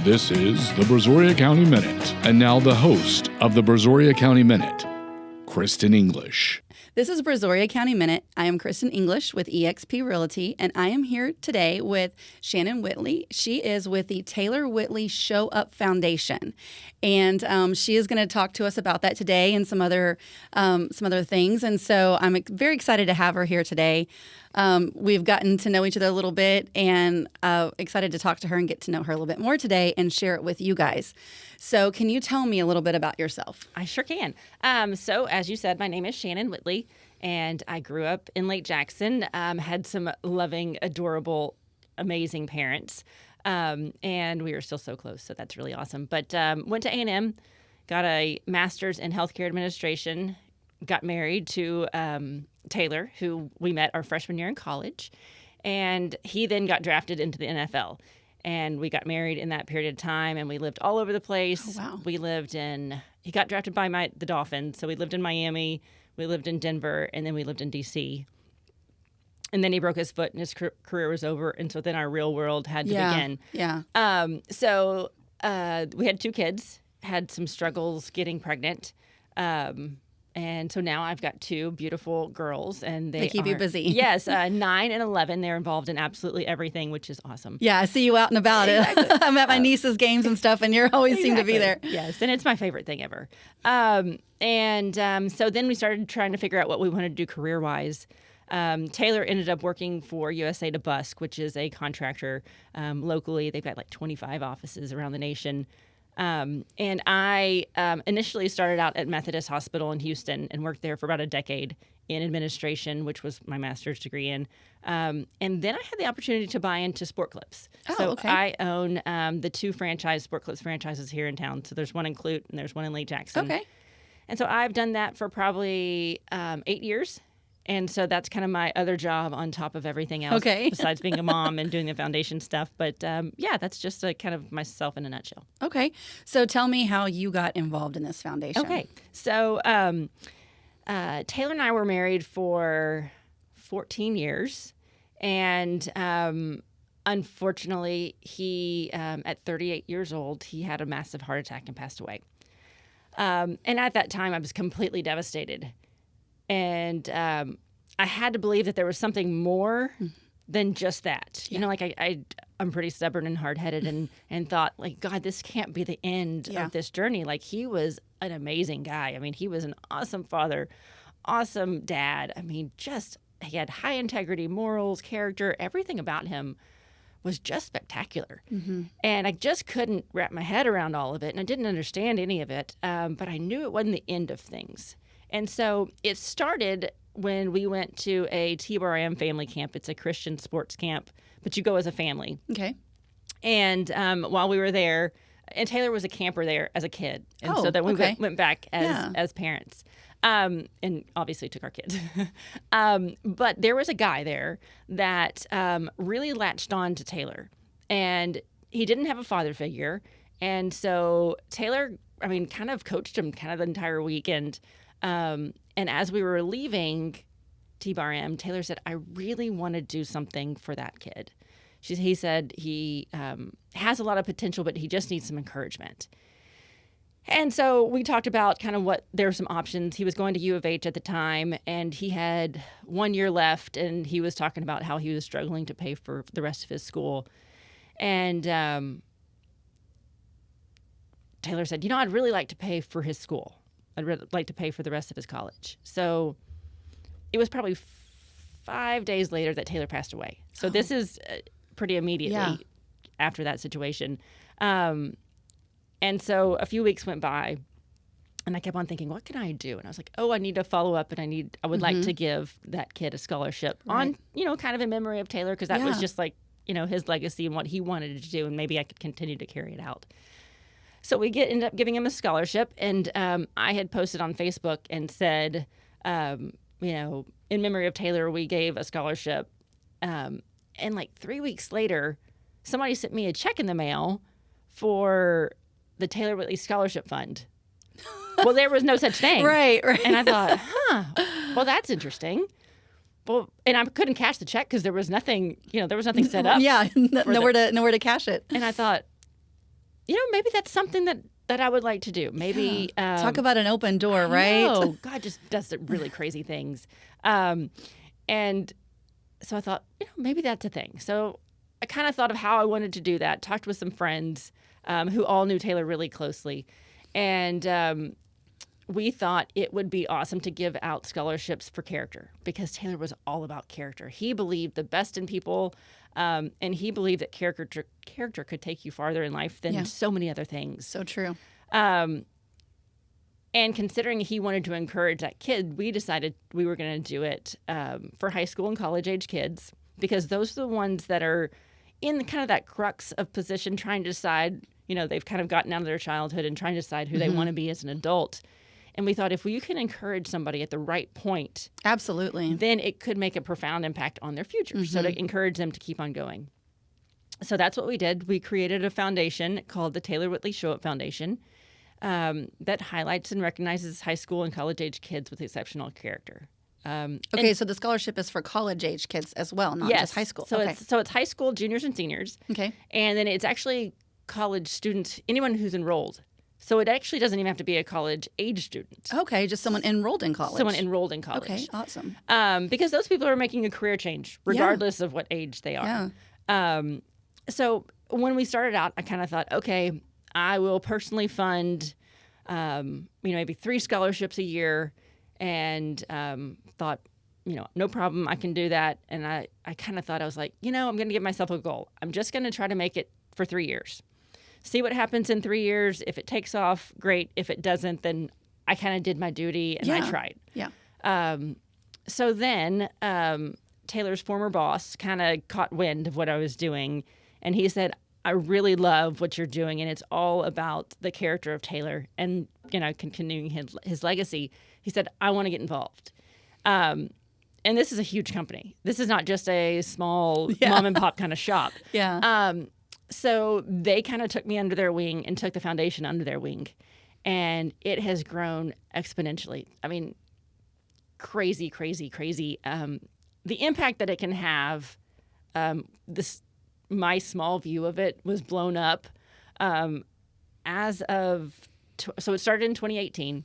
This is the Brazoria County Minute. And now the host of the Brazoria County Minute, Christen English. This is Brazoria County Minute. I am Christen English with eXp Realty, and I am here today with Shannon Whitley. She is with the Taylor Whitley Show Up Foundation, and she is going to talk to us about that today and some other things. And so I'm very excited to have her here today. We've gotten to know each other a little bit, and excited to talk to her and get to know her a little bit more today and share it with you guys. So can you tell me a little bit about yourself? I sure can. So as you said, my name is Shannon Whitley, and I grew up in Lake Jackson, had some loving, adorable, amazing parents, and we are still so close, so that's really awesome. But went to A&M, got a master's in healthcare administration, got married to Taylor, who we met our freshman year in college, and he then got drafted into the NFL. And we got married in that period of time, and we lived all over the place. Oh, wow. He got drafted by the Dolphins, so we lived in Miami, we lived in Denver, and then we lived in D.C. And then he broke his foot, and his career was over, and so then our real world had to begin. Yeah. So we had 2 kids, had some struggles getting pregnant. And so now I've got 2 beautiful girls, and they keep you busy. Yes, 9 and 11. They're involved in absolutely everything, which is awesome. Yeah, I see you out and about. Exactly. I'm at my niece's games and stuff, and you always seem to be there. Yes, and it's my favorite thing ever. So then we started trying to figure out what we wanted to do career-wise. Taylor ended up working for USA to Busk, which is a contractor locally. They've got like 25 offices around the nation. And I initially started out at Methodist Hospital in Houston and worked there for about a decade in administration, which was my master's degree in. And then I had the opportunity to buy into Sport Clips. Okay. I own the 2 Sport Clips franchises here in town. So there's one in Clute and there's one in Lake Jackson. Okay. And so I've done that for probably 8 years. And so that's kind of my other job on top of everything else, besides being a mom and doing the foundation stuff. But that's just a kind of myself in a nutshell. Okay. So tell me how you got involved in this foundation. Okay. So Taylor and I were married for 14 years. And unfortunately, he, at 38 years old, he had a massive heart attack and passed away. And at that time, I was completely devastated. And I had to believe that there was something more than just that. Yeah. You know, like I'm pretty stubborn and hard-headed and thought, like, God, this can't be the end of this journey. Like, he was an amazing guy. I mean, he was an awesome father, awesome dad. I mean, he had high integrity, morals, character. Everything about him was just spectacular. Mm-hmm. And I just couldn't wrap my head around all of it, and I didn't understand any of it. But I knew it wasn't the end of things. And so it started when we went to a TBRM family camp. It's a Christian sports camp, but you go as a family. Okay. And while we were there, and Taylor was a camper there as a kid. And so then we went back as parents, and obviously took our kids. But there was a guy there that really latched on to Taylor. And he didn't have a father figure. And so Taylor, kind of coached him kind of the entire weekend. And as we were leaving TBRM, Taylor said, I really want to do something for that kid. He said he has a lot of potential, but he just needs some encouragement. And so we talked about kind of there were some options. He was going to U of H at the time, and he had 1 year left, and he was talking about how he was struggling to pay for the rest of his school. And Taylor said, I'd really like to pay for his school. I'd really like to pay for the rest of his college. So it was probably 5 days later that Taylor passed away. So this is pretty immediately after that situation. And so a few weeks went by, and I kept on thinking, what can I do? And I was like, I need to follow up, and I would like to give that kid a scholarship on, kind of in memory of Taylor, because that was just like, his legacy and what he wanted to do, and maybe I could continue to carry it out. So we ended up giving him a scholarship, and I had posted on Facebook and said, in memory of Taylor, we gave a scholarship. And like 3 weeks later, somebody sent me a check in the mail for the Taylor Whitley Scholarship Fund. Well, there was no such thing. Right. And I thought, well, that's interesting. Well, and I couldn't cash the check because there was nothing, set up. Yeah, nowhere to cash it. And I thought, maybe that's something that I would like to do. Maybe talk about an open door, right? Oh, God just does really crazy things. And so I thought, maybe that's a thing. So I kind of thought of how I wanted to do that, talked with some friends who all knew Taylor really closely. And we thought it would be awesome to give out scholarships for character because Taylor was all about character. He believed the best in people, and he believed that character could take you farther in life than so many other things. So true. And considering he wanted to encourage that kid, we decided we were going to do it for high school and college age kids because those are the ones that are in kind of that crux of position trying to decide, they've kind of gotten out of their childhood and trying to decide who they want to be as an adult. And we thought if you can encourage somebody at the right point, absolutely, then it could make a profound impact on their future. So to encourage them to keep on going. So that's what we did. We created a foundation called the Taylor Whitley Show Up Foundation that highlights and recognizes high school and college age kids with exceptional character. Okay, so the scholarship is for college age kids as well, not just high school. So it's high school juniors and seniors. Okay, and then it's actually college students, anyone who's enrolled. So it actually doesn't even have to be a college age student. Okay, just someone enrolled in college. Someone enrolled in college. Okay, awesome. Because those people are making a career change, regardless of what age they are. Yeah. So when we started out, I kind of thought, okay, I will personally fund, maybe 3 scholarships a year, and thought, no problem, I can do that. And I kind of thought, I was like, I'm going to give myself a goal. I'm just going to try to make it for 3 years. See what happens in 3 years. If it takes off, great. If it doesn't, then I kind of did my duty and I tried. Yeah. So then Taylor's former boss kind of caught wind of what I was doing. And he said, I really love what you're doing. And it's all about the character of Taylor and, continuing his legacy. He said, I want to get involved. And this is a huge company. This is not just a small mom and pop kind of shop. Yeah. So they kind of took me under their wing and took the foundation under their wing. And it has grown exponentially. I mean, crazy, crazy, crazy. The impact that it can have, my small view of it was blown up so it started in 2018.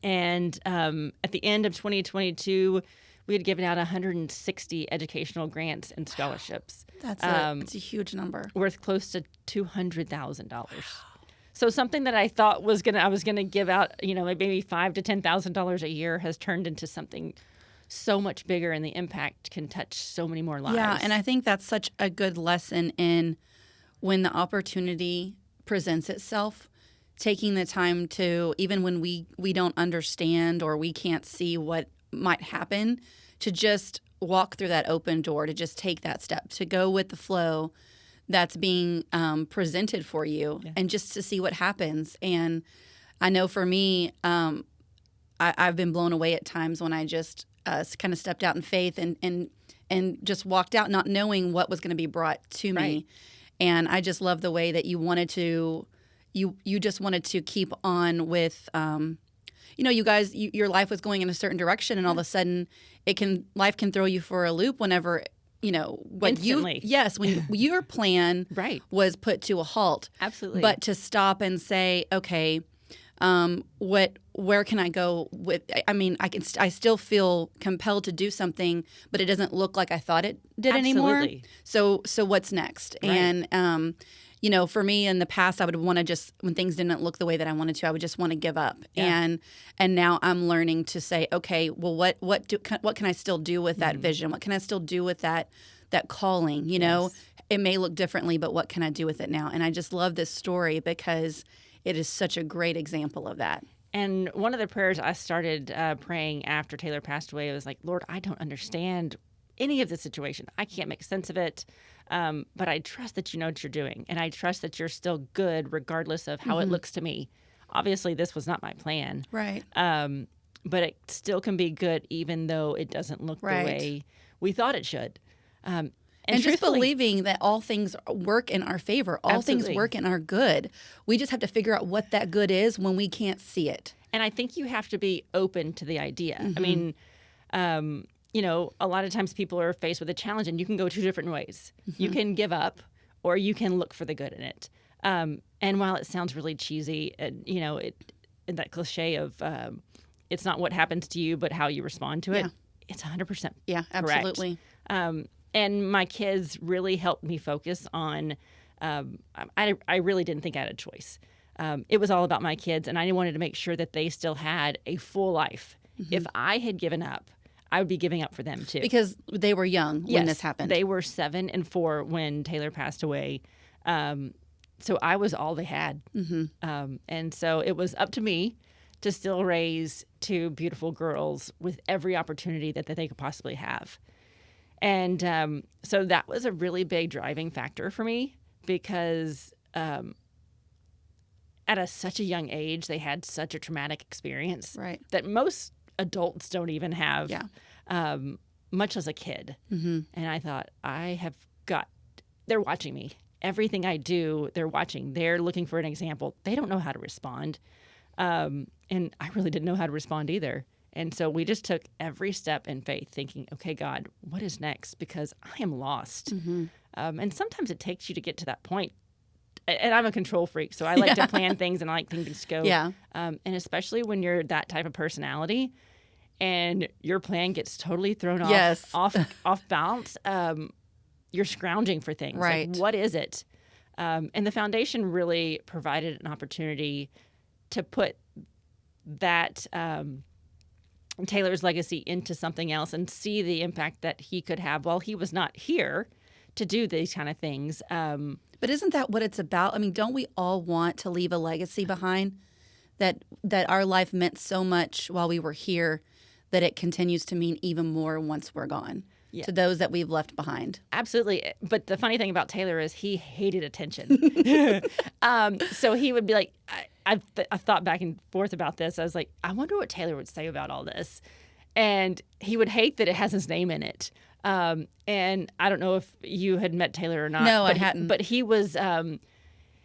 And at the end of 2022, we had given out 160 educational grants and scholarships. That's a huge number. Worth close to $200,000. So something that I thought I was gonna give out, maybe $5,000 to $10,000 a year has turned into something so much bigger, and the impact can touch so many more lives. Yeah, and I think that's such a good lesson in when the opportunity presents itself, taking the time to, even when we don't understand or we can't see what might happen, to just walk through that open door, to just take that step, to go with the flow that's being presented for you, and just to see what happens. And I know for me, I've been blown away at times when I just kind of stepped out in faith and just walked out not knowing what was going to be brought to me. And I just love the way that you wanted to, you just wanted to keep on with, you guys, your life was going in a certain direction, and all of a sudden life can throw you for a loop whenever, Instantly. when your plan was put to a halt. Absolutely. But to stop and say, okay, where can I go with? I mean, I still feel compelled to do something, but it doesn't look like I thought it did anymore. So what's next? Right. And for me in the past, I would want to just, when things didn't look the way that I wanted to, I would just want to give up. Yeah. And now I'm learning to say, okay, well, what can I still do with that vision? What can I still do with that calling? It may look differently, but what can I do with it now? And I just love this story because it is such a great example of that. And one of the prayers I started praying after Taylor passed away was like, Lord, I don't understand any of the situation. I can't make sense of it. But I trust that you know what you're doing. And I trust that you're still good regardless of how it looks to me. Obviously, this was not my plan. Right. But it still can be good even though it doesn't look the way we thought it should. And just believing that all things work in our favor. All things work in our good. We just have to figure out what that good is when we can't see it. And I think you have to be open to the idea. I mean, a lot of times people are faced with a challenge and you can go 2 different ways. You can give up or you can look for the good in it. And while it sounds really cheesy, and and that cliche of it's not what happens to you, but how you respond to it, Yeah. it's 100% Yeah, absolutely. correct. And my kids really helped me focus on. I really didn't think I had a choice. It was all about my kids, and I wanted to make sure that they still had a full life. If I had given up, I would be giving up for them too. Because they were young when this happened. They were 7 and 4 when Taylor passed away. So I was all they had. And so it was up to me to still raise 2 beautiful girls with every opportunity that they could possibly have. And so that was a really big driving factor for me because at such a young age, they had such a traumatic experience that most adults don't even have, much as a kid. And I thought, they're watching me. Everything I do, they're watching. They're looking for an example. They don't know how to respond. And I really didn't know how to respond either. And so we just took every step in faith thinking, okay, God, what is next? Because I am lost. And sometimes it takes you to get to that point. And I'm a control freak, so I like to plan things and I like things to go. And especially when you're that type of personality and your plan gets totally thrown off balance, you're scrounging for things. Right. Like, what is it? And the foundation really provided an opportunity to put that Taylor's legacy into something else and see the impact that he could have while he was not here to do these kind of things. But isn't that what it's about? I mean, don't we all want to leave a legacy behind that our life meant so much while we were here that it continues to mean even more once we're gone to those that we've left behind? Absolutely. But the funny thing about Taylor is he hated attention. So he would be like, I've thought back and forth about this. I was like, I wonder what Taylor would say about all this. And he would hate that it has his name in it. And I don't know if you had met Taylor or not. No, I hadn't. But he was,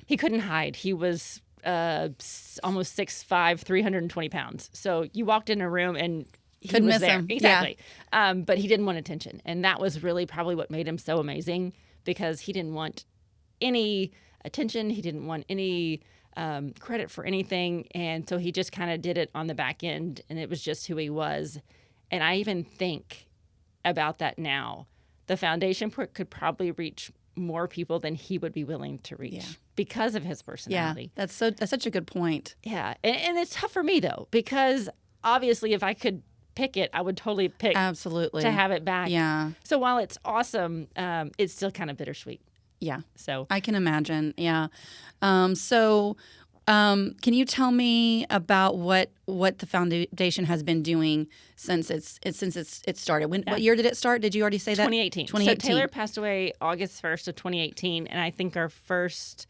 he couldn't hide. He was almost 6'5", 320 pounds. So you walked in a room and he couldn't was miss there. him. Exactly. But he didn't want attention. And that was really probably what made him so amazing because he didn't want any attention. He didn't want any credit for anything. And so he just kind of did it on the back end. And it was just who he was. And I even think about that now. The foundation could probably reach more people than he would be willing to reach because of his personality. Yeah, that's such a good point. Yeah. And it's tough for me, though, because obviously if I could pick it, I would totally pick Absolutely to have it back. Yeah. So while it's awesome, it's still kind of bittersweet. Yeah. So I can imagine. Yeah. Can you tell me about what the foundation has been doing since it started? What year did it start? Did you already say that? 2018. 2018. So Taylor passed away August 1st of 2018, and I think our first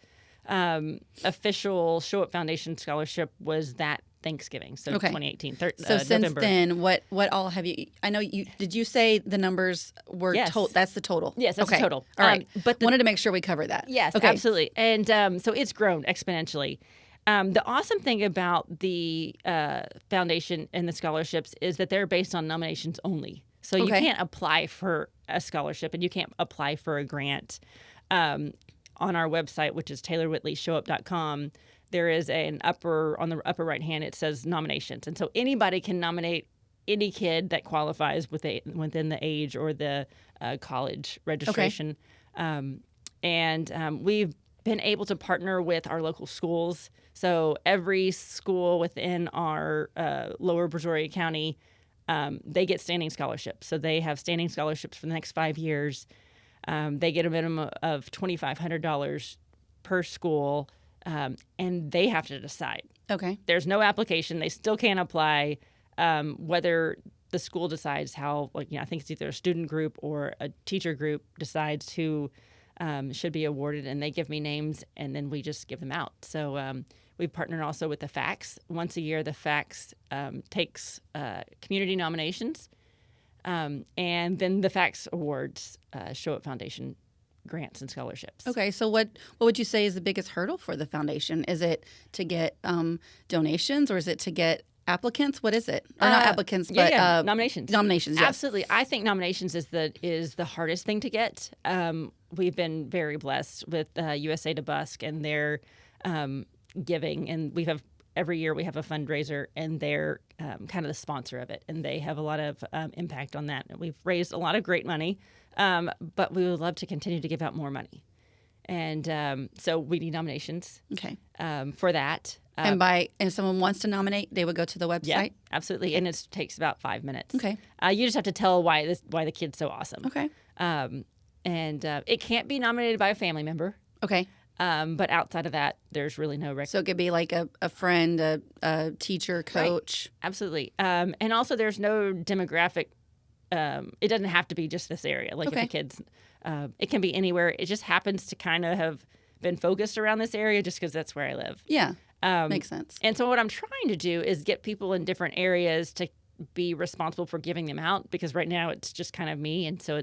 official Show Up Foundation scholarship was that Thanksgiving. So 2018. So since November. then, what all have you? I know you. Did you say the numbers were total? That's the total. Yes, that's the total. All right. But wanted to make sure we covered that. Yes, okay. absolutely. And so it's grown exponentially. The awesome thing about the foundation and the scholarships is that they're based on nominations only. So you can't apply for a scholarship and you can't apply for a grant. On our website, which is TaylorWhitleyShowUp.com, there is on the upper right hand, it says nominations. And so anybody can nominate any kid that qualifies within the age or the college registration. We've been able to partner with our local schools. So every school within our lower Brazoria County, they get standing scholarships. So they have standing scholarships for the next 5 years. They get a minimum of $2,500 per school, and they have to decide. Okay. There's no application. They still can't apply. Whether the school decides how, I think it's either a student group or a teacher group decides who should be awarded, and they give me names, and then we just give them out. So we've partnered also with the FACS. Once a year, the FACS takes community nominations, and then the FACS awards Show Up Foundation grants and scholarships. Okay, so what would you say is the biggest hurdle for the foundation? Is it to get donations, or is it to get applicants? What is it? Or not applicants, Yeah, but yeah, nominations. Nominations, yes. Absolutely. I think nominations is the hardest thing to get. We've been very blessed with USA to Busk and their giving, and every year we have a fundraiser, and they're kind of the sponsor of it, and they have a lot of impact on that. And we've raised a lot of great money, but we would love to continue to give out more money. And so we need nominations for that. And if someone wants to nominate, they would go to the website? Yeah, absolutely. And it takes about 5 minutes. Okay. You just have to tell why the kid's so awesome. Okay. And it can't be nominated by a family member. Okay. But outside of that, there's really no record. So it could be like a friend, a teacher, coach. Right. Absolutely. And also there's no demographic. It doesn't have to be just this area. Like if the kids, it can be anywhere. It just happens to kind of have been focused around this area just because that's where I live. Yeah. Makes sense. And so what I'm trying to do is get people in different areas to be responsible for giving them out, because right now it's just kind of me. And so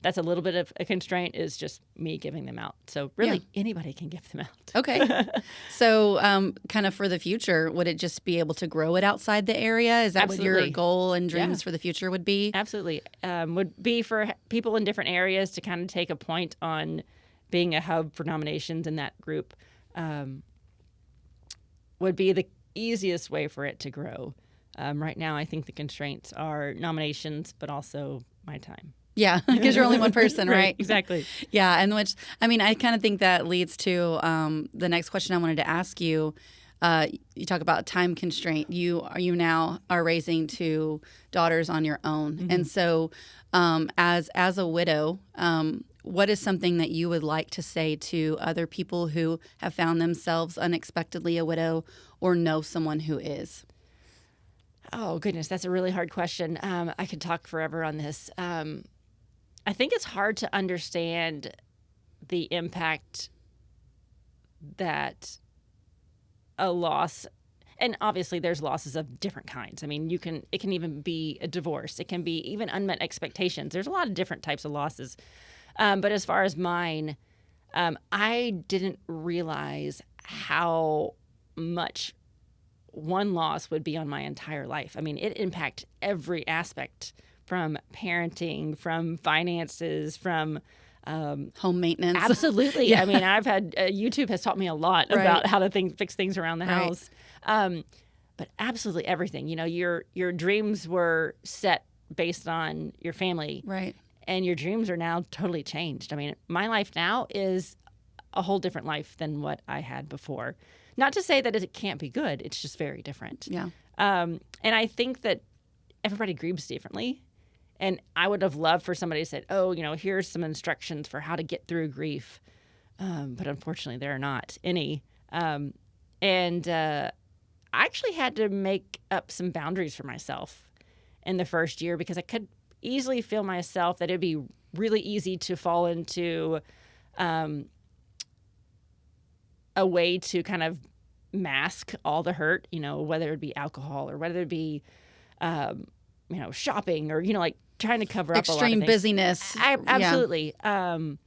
that's a little bit of a constraint, is just me giving them out. So really anybody can give them out. Okay. So kind of for the future, would it just be able to grow it outside the area? Is that Absolutely. what your goal and dreams for the future would be? Absolutely. Would be for people in different areas to kind of take a point on being a hub for nominations in that group. Would be the easiest way for it to grow. Right now, I think the constraints are nominations, but also my time. Yeah, because you're only one person, right? Exactly. Yeah, and I kind of think that leads to the next question I wanted to ask you. You talk about time constraint. You now are raising 2 daughters on your own, and so as a widow, what is something that you would like to say to other people who have found themselves unexpectedly a widow or know someone who is? Oh, goodness, that's a really hard question. I could talk forever on this. I think it's hard to understand the impact that a loss, and obviously there's losses of different kinds. I mean, it can even be a divorce. It can be even unmet expectations. There's a lot of different types of losses. But as far as mine, I didn't realize how much one loss would be on my entire life. I mean, it impacted every aspect, from parenting, from finances, from home maintenance. Absolutely. Yeah. I mean, I've had YouTube has taught me a lot about how to fix things around the house. But absolutely everything. You know, your dreams were set based on your family, right? And your dreams are now totally changed. I mean, my life now is a whole different life than what I had before. Not to say that it can't be good. It's just very different. Yeah. And I think that everybody grieves differently. And I would have loved for somebody to say, oh, you know, here's some instructions for how to get through grief. But unfortunately, there are not any. And I actually had to make up some boundaries for myself in the first year, because I could easily feel myself that it'd be really easy to fall into a way to kind of mask all the hurt, you know, whether it be alcohol or whether it be, shopping or, like trying to cover up extreme busyness. Absolutely. So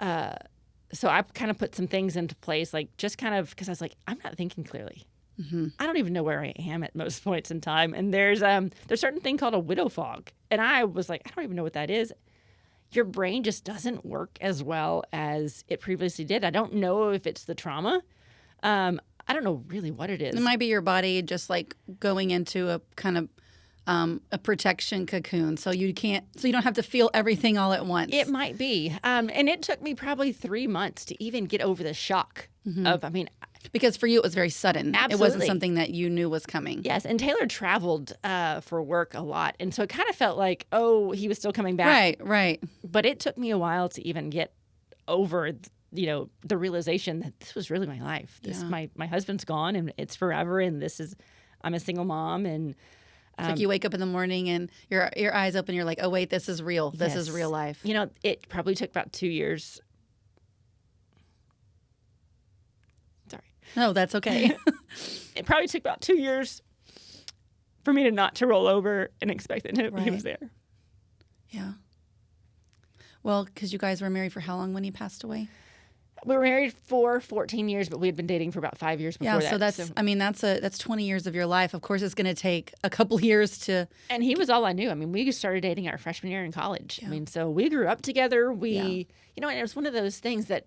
I kind of put some things into place, like just kind of, because I was like, I'm not thinking clearly. Mm-hmm. I don't even know where I am at most points in time. And there's a certain thing called a widow fog. And I was like, I don't even know what that is. Your brain just doesn't work as well as it previously did. I don't know if it's the trauma. I don't know really what it is. It might be your body just like going into a kind of a protection cocoon, so you don't have to feel everything all at once. It might be, and it took me probably 3 months to even get over the shock of. I mean, because for you it was very sudden. Absolutely. It wasn't something that you knew was coming. Yes, and Taylor traveled for work a lot, and so it kind of felt like, oh, he was still coming back. Right. But it took me a while to even get over, the realization that this was really my life. My husband's gone, and it's forever, and I'm a single mom, and. It's like you wake up in the morning and your eyes open. You're like, oh, wait, this is real. This is real life. It probably took about 2 years. Sorry. No, that's okay. It probably took about 2 years for me to roll over and expect that he was there. Yeah. Well, because you guys were married for how long when he passed away? We were married for 14 years, but we had been dating for about 5 years before Yeah, that. so that's 20 years of your life. Of course, it's going to take a couple years to. And he was all I knew. I mean, we started dating our freshman year in college. I mean, so we grew up together. And it was one of those things that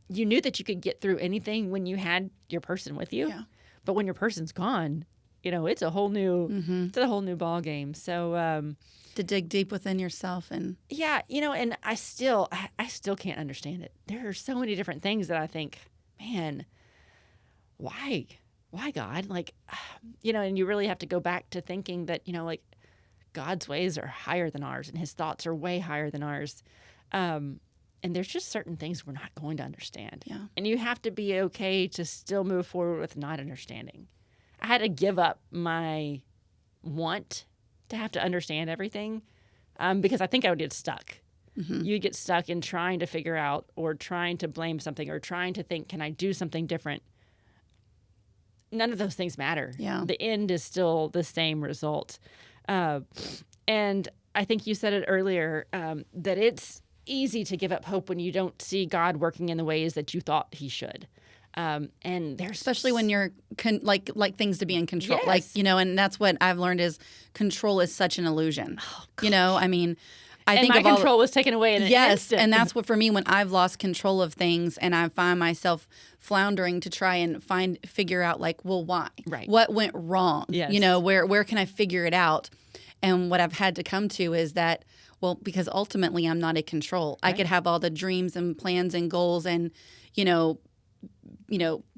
you knew that you could get through anything when you had your person with you. Yeah. But when your person's gone, it's a whole new ball game. So To dig deep within yourself and and I still can't understand it. There are so many different things that I think, man, why God? Like, and you really have to go back to thinking that, like God's ways are higher than ours and his thoughts are way higher than ours. And there's just certain things we're not going to understand. Yeah. And you have to be okay to still move forward with not understanding. I had to give up my want to have to understand everything because I think I would get stuck. Mm-hmm. You'd get stuck in trying to figure out or trying to blame something or trying to think, can I do something different? None of those things matter. Yeah. The end is still the same result. And I think you said it earlier that it's easy to give up hope when you don't see God working in the ways that you thought he should. And there's especially when you're like things to be in control, Yes. and that's what I've learned is control is such an illusion. I mean, I and think my of all control was taken away in an yes, instant. and that's what for me when I've lost control of things and I find myself floundering to try and figure out like, well, why? Right. What went wrong? Yes. Where can I figure it out? And what I've had to come to is that, well, because ultimately I'm not in control. Right. I could have all the dreams and plans and goals and,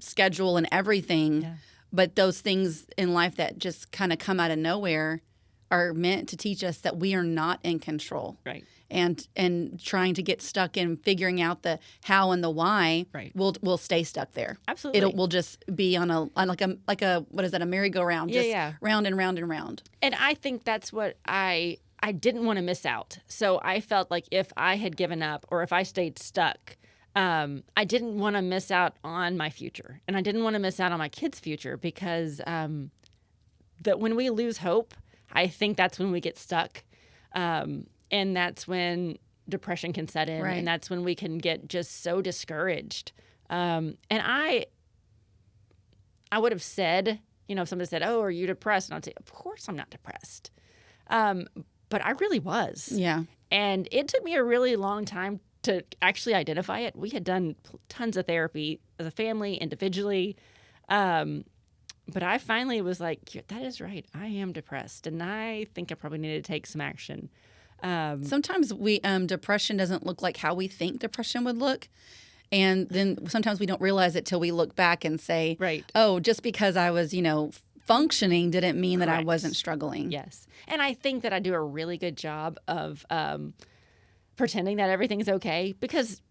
schedule and everything. Yeah. But those things in life that just kind of come out of nowhere are meant to teach us that we are not in control. Right. And trying to get stuck in figuring out the how and the why, Right. we'll stay stuck there. Absolutely. We'll just be on a what is that, a merry-go-round, Yeah, just yeah. round and round and round. And I think that's what I didn't want to miss out. So I felt like if I had given up or if I stayed stuck, I didn't want to miss out on my future. And I didn't want to miss out on my kids' future because that when we lose hope, I think that's when we get stuck. And that's when depression can set in. Right. And that's when we can get just so discouraged. And I would have said, if somebody said, "Oh, are you depressed?" And I'd say, "Of course I'm not depressed." But I really was. Yeah. And it took me a really long time to actually identify it. We had done tons of therapy as a family, individually. But I finally was like, that is right. I am depressed. And I think I probably need to take some action. Sometimes depression doesn't look like how we think depression would look. And then sometimes we don't realize it till we look back and say, Right. oh, just because I was, functioning didn't mean that I Correct. wasn't struggling. Yes. And I think that I do a really good job of pretending that everything's okay because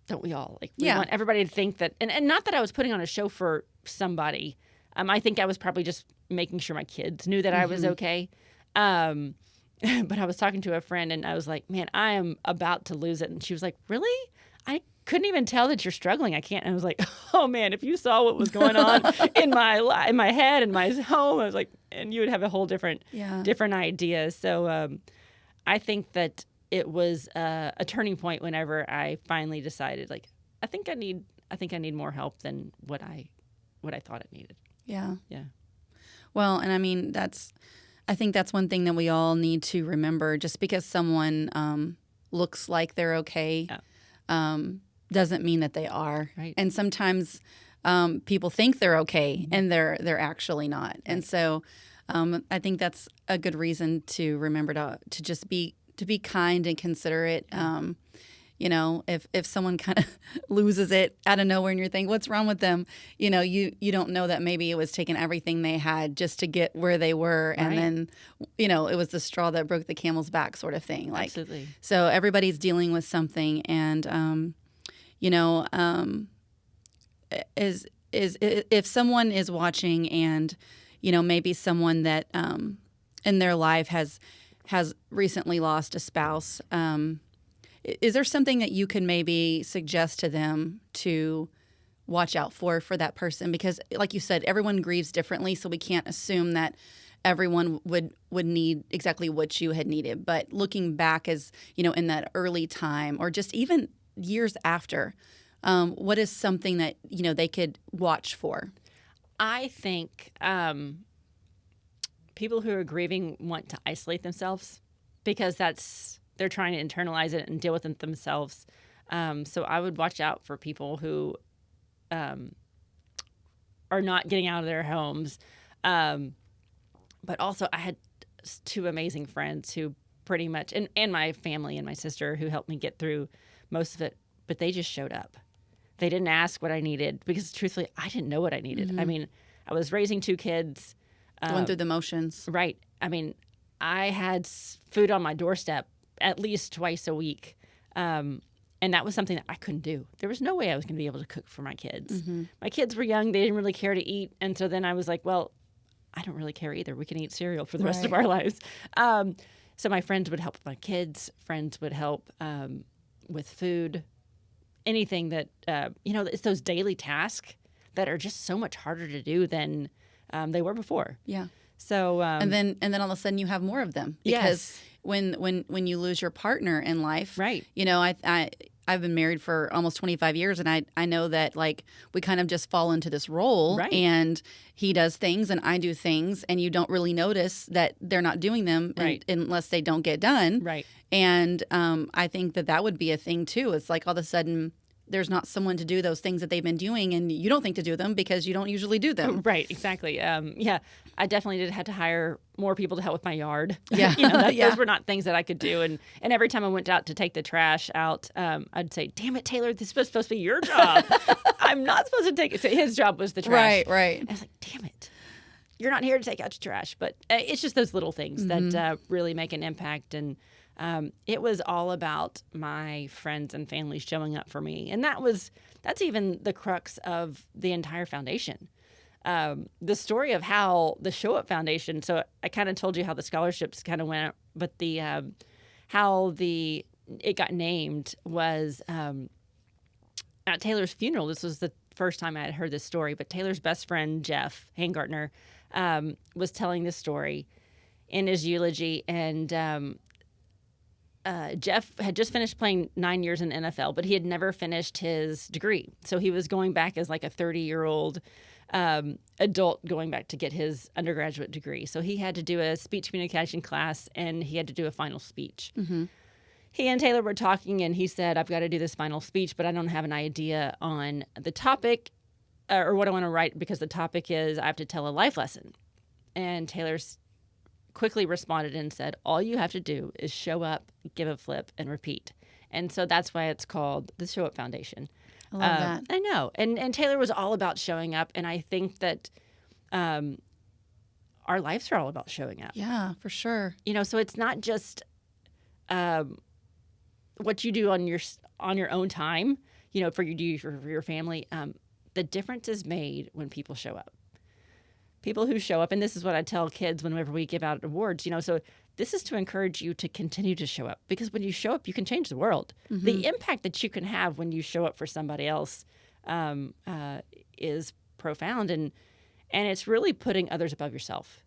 don't we all? Like, we Yeah. want everybody to think that, and not that I was putting on a show for somebody. I think I was probably just making sure my kids knew that I was okay. But I was talking to a friend and I was like, man, I am about to lose it. And she was like, really? I couldn't even tell that you're struggling. I can't. And I was like, oh man, if you saw what was going on in my head and my home, I was like, and you would have a whole different idea. So I think that it was a turning point whenever I finally decided, like, I think I need more help than what I thought it needed. Yeah. Yeah. Well, and I mean, I think that's one thing that we all need to remember. Just because someone looks like they're okay doesn't mean that they are. Right. And sometimes people think they're okay and they're actually not. Right. And so I think that's a good reason to remember to just be kind and considerate. If someone kind of loses it out of nowhere and you're thinking, what's wrong with them? You don't know that maybe it was taking everything they had just to get where they were. Right. And then, it was the straw that broke the camel's back sort of thing. Like, Absolutely. So everybody's dealing with something. And, if someone is watching and, maybe someone that in their life has recently lost a spouse, is there something that you can maybe suggest to them to watch out for that person? Because like you said, everyone grieves differently, so we can't assume that everyone would need exactly what you had needed. But looking back as, in that early time or just even years after, what is something that, they could watch for? I think people who are grieving want to isolate themselves because they're trying to internalize it and deal with it themselves. So I would watch out for people who are not getting out of their homes. But also I had 2 amazing friends who pretty much, and my family and my sister who helped me get through most of it, but they just showed up. They didn't ask what I needed because truthfully, I didn't know what I needed. I mean, I was raising 2 kids. Going through the motions. Right. I mean, I had food on my doorstep at least twice a week. And that was something that I couldn't do. There was no way I was going to be able to cook for my kids. My kids were young. They didn't really care to eat. And so then I was like, well, I don't really care either. We can eat cereal for the rest of our lives. So my friends would help with my kids. Friends would help with food. Anything that, it's those daily tasks that are just so much harder to do than they were before. Yeah. So and then all of a sudden you have more of them because when you lose your partner in life, right? I've been married for almost 25 years, and I know that like we kind of just fall into this role, right? And he does things and I do things, and you don't really notice that they're not doing them unless they don't get done, right? And I think that would be a thing too. It's like all of a sudden there's not someone to do those things that they've been doing, and you don't think to do them because you don't usually do them. Right, exactly. I definitely had to hire more people to help with my yard. Yeah. Those were not things that I could do. And every time I went out to take the trash out, I'd say, damn it, Taylor, this was supposed to be your job. I'm not supposed to take it. So his job was the trash. Right. And I was like, damn it. You're not here to take out your trash. But it's just those little things that really make an impact. And it was all about my friends and family showing up for me. And that's even the crux of the entire foundation. The story of how the Show Up Foundation, so I kind of told you how the scholarships kind of went, but how it got named was at Taylor's funeral. This was the first time I had heard this story, but Taylor's best friend, Jeff Hangartner, was telling this story in his eulogy, and Jeff had just finished playing 9 years in the NFL, but he had never finished his degree. So he was going back as like a 30-year-old adult going back to get his undergraduate degree. So he had to do a speech communication class, and he had to do a final speech. He and Taylor were talking, and he said, I've got to do this final speech, but I don't have an idea on the topic or what I want to write, because the topic is I have to tell a life lesson. And Taylor's quickly responded and said, all you have to do is show up, give a flip, and repeat. And so that's why it's called the Show Up Foundation. I love that. I know. And Taylor was all about showing up. And I think that our lives are all about showing up. Yeah, for sure. So it's not just what you do on your own time, for your family. The difference is made when people show up. People who show up, and this is what I tell kids whenever we give out awards, so this is to encourage you to continue to show up, because when you show up, you can change the world. The impact that you can have when you show up for somebody else is profound, and it's really putting others above yourself.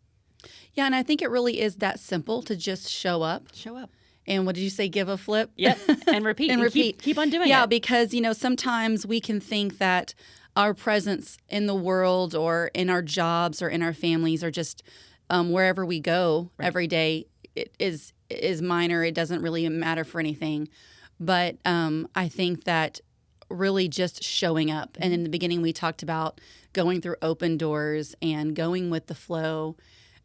Yeah, and I think it really is that simple to just show up. Show up. And what did you say? Give a flip? Yep, and repeat. And repeat. Keep on doing it. Yeah, because, sometimes we can think that our presence in the world or in our jobs or in our families or just wherever we go every day is minor. It doesn't really matter for anything. But I think that really just showing up. And in the beginning, we talked about going through open doors and going with the flow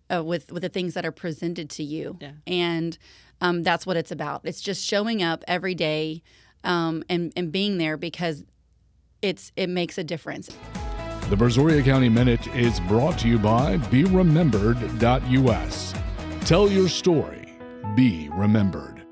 with the things that are presented to you. Yeah. And that's what it's about. It's just showing up every day and being there, because it makes a difference. The Brazoria County Minute is brought to you by BeRemembered.us. Tell your story. Be remembered.